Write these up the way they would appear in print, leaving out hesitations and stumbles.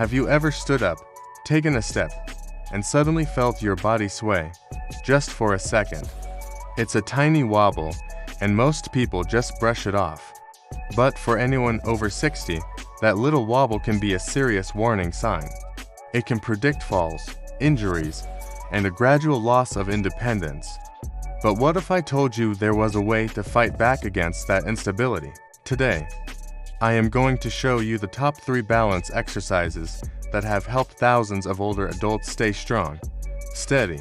Have you ever stood up, taken a step, and suddenly felt your body sway, just for a second? It's a tiny wobble, and most people just brush it off. But for anyone over 60, that little wobble can be a serious warning sign. It can predict falls, injuries, and a gradual loss of independence. But what if I told you there was a way to fight back against that instability? Today, I am going to show you the top 3 balance exercises that have helped thousands of older adults stay strong, steady,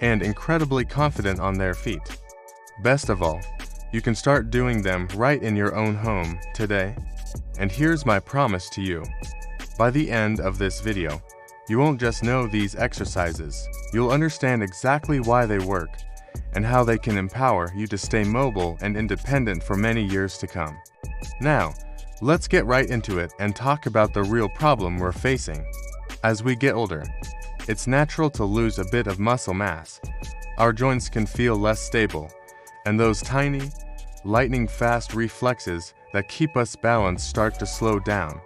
and incredibly confident on their feet. Best of all, you can start doing them right in your own home today. And here's my promise to you. By the end of this video, you won't just know these exercises, you'll understand exactly why they work and how they can empower you to stay mobile and independent for many years to come. Now, let's get right into it and talk about the real problem we're facing. As we get older, it's natural to lose a bit of muscle mass. Our joints can feel less stable, and those tiny, lightning-fast reflexes that keep us balanced start to slow down.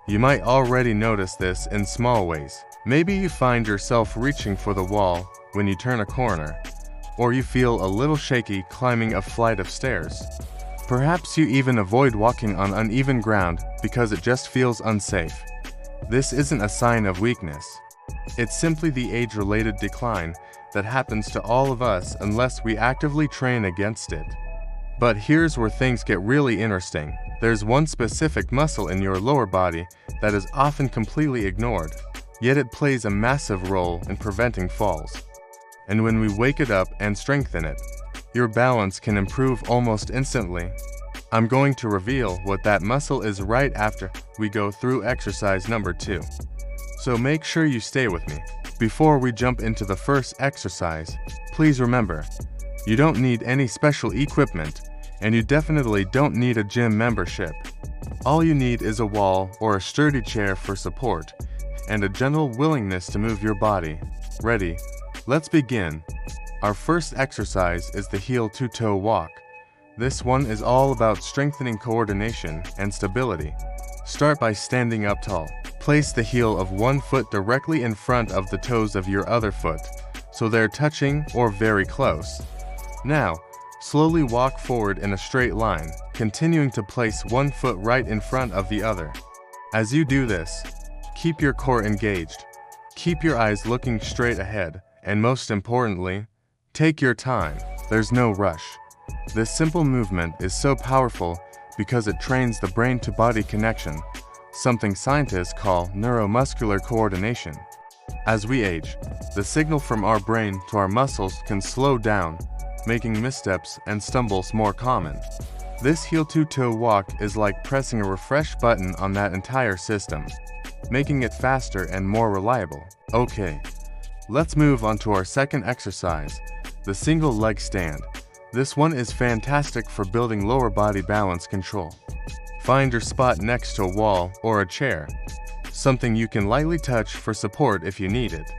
You might already notice this in small ways. Maybe you find yourself reaching for the wall when you turn a corner, or you feel a little shaky climbing a flight of stairs. Perhaps you even avoid walking on uneven ground because it just feels unsafe. This isn't a sign of weakness. It's simply the age-related decline that happens to all of us unless we actively train against it. But here's where things get really interesting. There's one specific muscle in your lower body that is often completely ignored, yet it plays a massive role in preventing falls. And when we wake it up and strengthen it, your balance can improve almost instantly. I'm going to reveal what that muscle is right after we go through exercise number 2. So make sure you stay with me. Before we jump into the first exercise, please remember, you don't need any special equipment, and you definitely don't need a gym membership. All you need is a wall or a sturdy chair for support, and a gentle willingness to move your body. Ready? Let's begin. Our first exercise is the heel-to-toe walk. This one is all about strengthening coordination and stability. Start by standing up tall. Place the heel of one foot directly in front of the toes of your other foot, so they're touching or very close. Now, slowly walk forward in a straight line, continuing to place one foot right in front of the other. As you do this, keep your core engaged. Keep your eyes looking straight ahead, and most importantly, take your time. There's no rush. This simple movement is so powerful because it trains the brain-to-body connection, something scientists call neuromuscular coordination. As we age, the signal from our brain to our muscles can slow down, making missteps and stumbles more common. This heel-to-toe walk is like pressing a refresh button on that entire system, making it faster and more reliable. Okay, let's move on to our second exercise, the single leg stand. This one is fantastic for building lower body balance control. Find your spot next to a wall or a chair, something you can lightly touch for support if you need it.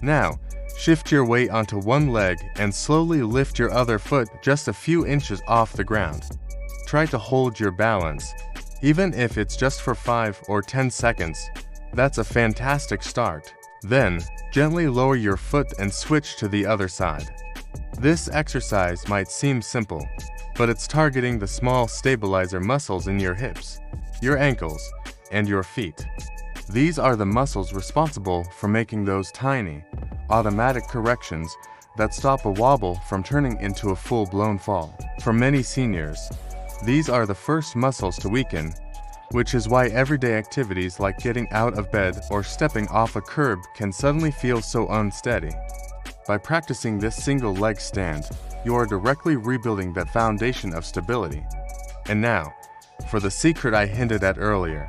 Now, shift your weight onto one leg and slowly lift your other foot just a few inches off the ground. Try to hold your balance, even if it's just for 5 or 10 seconds. That's a fantastic start. Then, gently lower your foot and switch to the other side. This exercise might seem simple, but it's targeting the small stabilizer muscles in your hips, your ankles, and your feet. These are the muscles responsible for making those tiny, automatic corrections that stop a wobble from turning into a full-blown fall. For many seniors, these are the first muscles to weaken, which is why everyday activities like getting out of bed or stepping off a curb can suddenly feel so unsteady. By practicing this single leg stand, you are directly rebuilding that foundation of stability. And now, for the secret I hinted at earlier.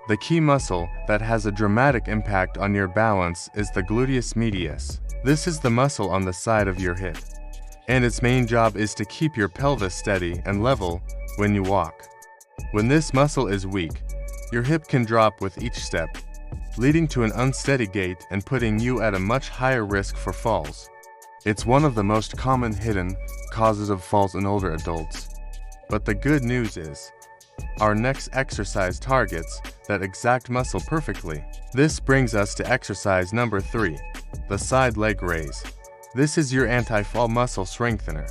The key muscle that has a dramatic impact on your balance is the gluteus medius. This is the muscle on the side of your hip, and its main job is to keep your pelvis steady and level when you walk. When this muscle is weak, your hip can drop with each step, leading to an unsteady gait and putting you at a much higher risk for falls. It's one of the most common hidden causes of falls in older adults. But the good news is, Our next exercise targets that exact muscle perfectly. This brings us to exercise number 3, the side leg raise. This is your anti-fall muscle strengthener.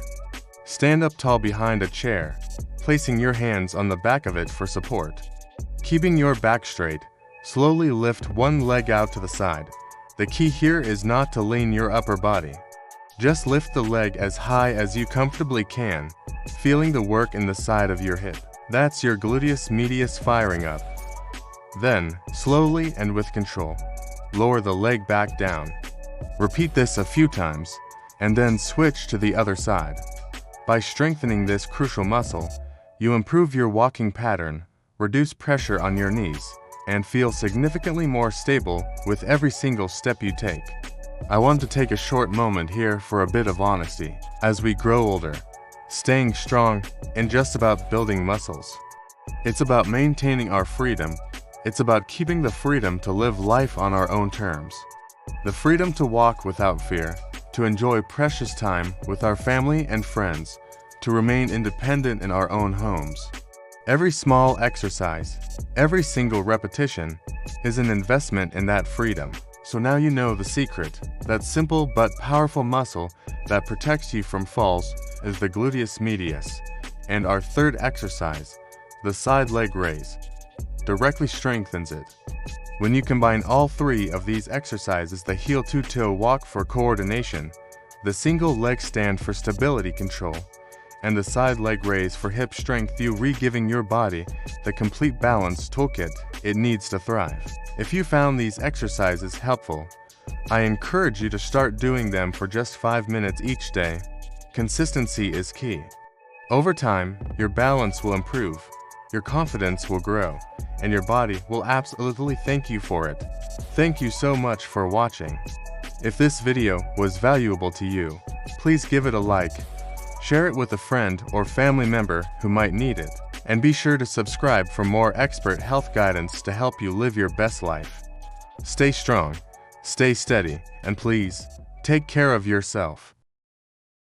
Stand up tall behind a chair, placing your hands on the back of it for support. Keeping your back straight, slowly lift one leg out to the side. The key here is not to lean your upper body. Just lift the leg as high as you comfortably can, feeling the work in the side of your hip. That's your gluteus medius firing up. Then, slowly and with control, lower the leg back down. Repeat this a few times, and then switch to the other side. By strengthening this crucial muscle, you improve your walking pattern, reduce pressure on your knees, and feel significantly more stable with every single step you take. I want to take a short moment here for a bit of honesty. As we grow older, staying strong isn't just about building muscles. It's about maintaining our freedom. It's about keeping the freedom to live life on our own terms. The freedom to walk without fear, to enjoy precious time with our family and friends, to remain independent in our own homes. Every small exercise, every single repetition, is an investment in that freedom. So now you know the secret. That simple but powerful muscle that protects you from falls is the gluteus medius. And our third exercise, the side leg raise, directly strengthens it. When you combine all 3 of these exercises, the heel two-toe walk for coordination, the single leg stand for stability control, and the side leg raise for hip strength, you re-giving your body the complete balance toolkit it needs to thrive. If you found these exercises helpful, I encourage you to start doing them for just 5 minutes each day. Consistency is key. Over time, your balance will improve, your confidence will grow, and your body will absolutely thank you for it. Thank you so much for watching. If this video was valuable to you, please give it a like, share it with a friend or family member who might need it, and be sure to subscribe for more expert health guidance to help you live your best life. Stay strong, stay steady, and please, take care of yourself.